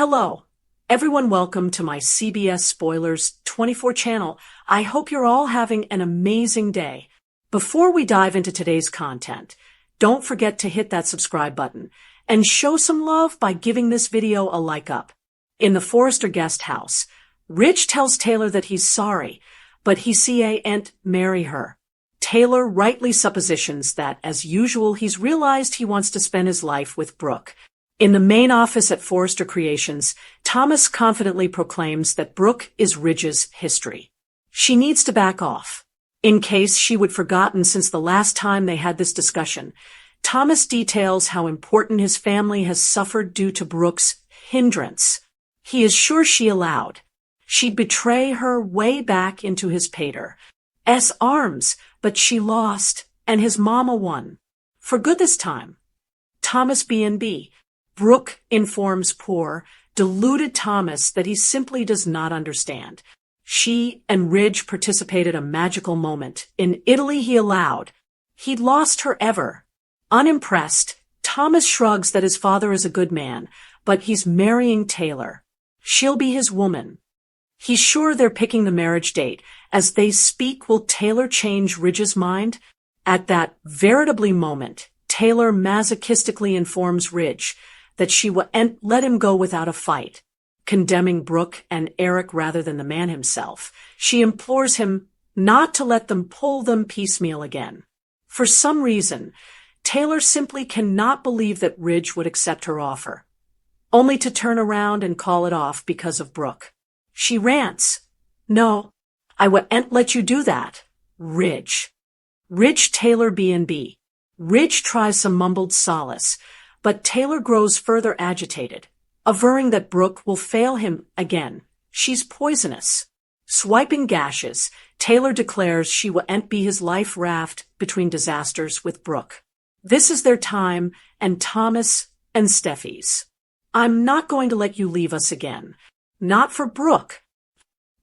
Hello, everyone. Welcome to my CBS Spoilers 24 channel. I hope you're all having an amazing day. Before we dive into today's content, don't forget to hit that subscribe button and show some love by giving this video a like up. In the Forrester guest house, Rich tells Taylor that he's sorry, but he can't marry her. Taylor rightly suppositions that, as usual, he's realized he wants to spend his life with Brooke. In the main office at Forrester Creations, Thomas confidently proclaims that Brooke is Ridge's history. She needs to back off. In case she would forgotten since the last time they had this discussion, Thomas details how important his family has suffered due to Brooke's hindrance. He is sure she allowed. She'd betray her way back into his pater's arms, but she lost, and his mama won. For good this time. Thomas B&B. Brooke informs poor, deluded Thomas that he simply does not understand. She and Ridge participated a magical moment. In Italy he allowed. He'd lost her ever. Unimpressed, Thomas shrugs that his father is a good man, but he's marrying Taylor. She'll be his woman. He's sure they're picking the marriage date. As they speak, will Taylor change Ridge's mind? At that veritably moment, Taylor masochistically informs Ridge that she won't let him go without a fight. Condemning Brooke and Eric rather than the man himself, she implores him not to let them pull them piecemeal again. For some reason, Taylor simply cannot believe that Ridge would accept her offer, only to turn around and call it off because of Brooke. She rants, "No, I won't let you do that, Ridge." Ridge Taylor B&B. Ridge tries some mumbled solace, but Taylor grows further agitated, averring that Brooke will fail him again. She's poisonous. Swiping gashes, Taylor declares she won't be his life raft between disasters with Brooke. This is their time, and Thomas and Steffi's. "I'm not going to let you leave us again. Not for Brooke."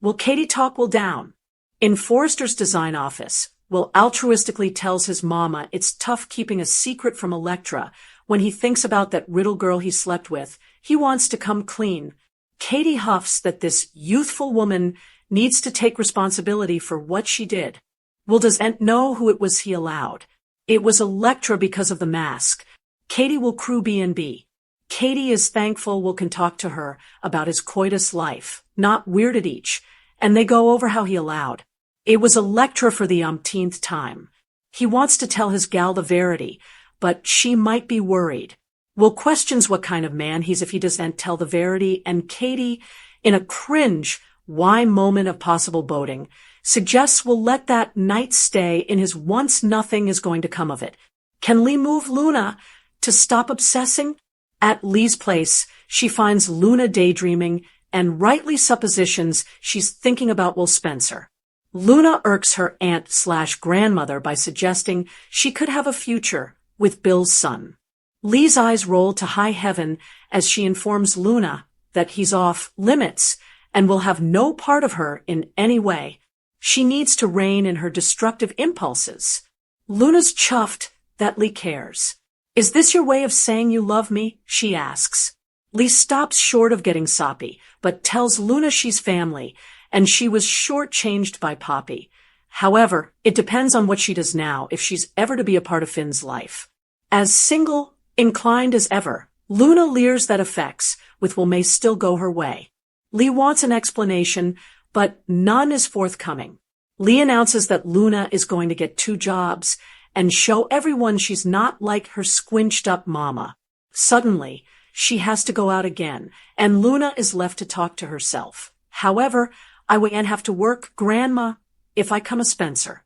Will Katie talk Will down? In Forrester's design office, Will altruistically tells his mama it's tough keeping a secret from Electra. When he thinks about that riddle girl he slept with, he wants to come clean. Katie huffs that this youthful woman needs to take responsibility for what she did. Will doesn't know who it was he allowed. It was Electra because of the mask. Katie will crew B&B. Katie is thankful Will can talk to her about his coitus life, not weirded each, and they go over how he allowed. It was Electra for the umpteenth time. He wants to tell his gal the verity, but she might be worried. Will questions what kind of man he's if he doesn't tell the verity, and Katie, in a cringe why moment of possible boding, suggests Will let that night stay in his once nothing is going to come of it. Can Lee move Luna to stop obsessing? At Lee's place, she finds Luna daydreaming and rightly suppositions she's thinking about Will Spencer. Luna irks her aunt/grandmother by suggesting she could have a future with Bill's son. Lee's eyes roll to high heaven as she informs Luna that he's off limits and will have no part of her in any way. She needs to rein in her destructive impulses. Luna's chuffed that Lee cares. "Is this your way of saying you love me?" she asks. Lee stops short of getting soppy, but tells Luna she's family, and she was shortchanged by Poppy. However, it depends on what she does now if she's ever to be a part of Finn's life. As single, inclined as ever, Luna leers that affects, with Will may still go her way. Lee wants an explanation, but none is forthcoming. Lee announces that Luna is going to get 2 jobs and show everyone she's not like her squinched-up mama. Suddenly, she has to go out again, and Luna is left to talk to herself. "However, I won't have to work, Grandma, if I come a Spencer."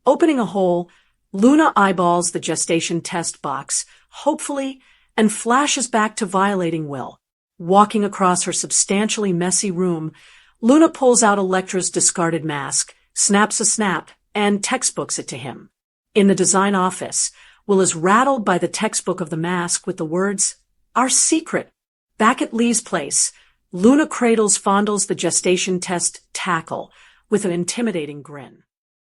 Opening a hole, Luna eyeballs the gestation test box, hopefully, and flashes back to violating Will. Walking across her substantially messy room, Luna pulls out Electra's discarded mask, snaps a snap, and textbooks it to him. In the design office, Will is rattled by the textbook of the mask with the words, "Our secret." Back at Lee's place, Luna fondles the gestation test tackle with an intimidating grin.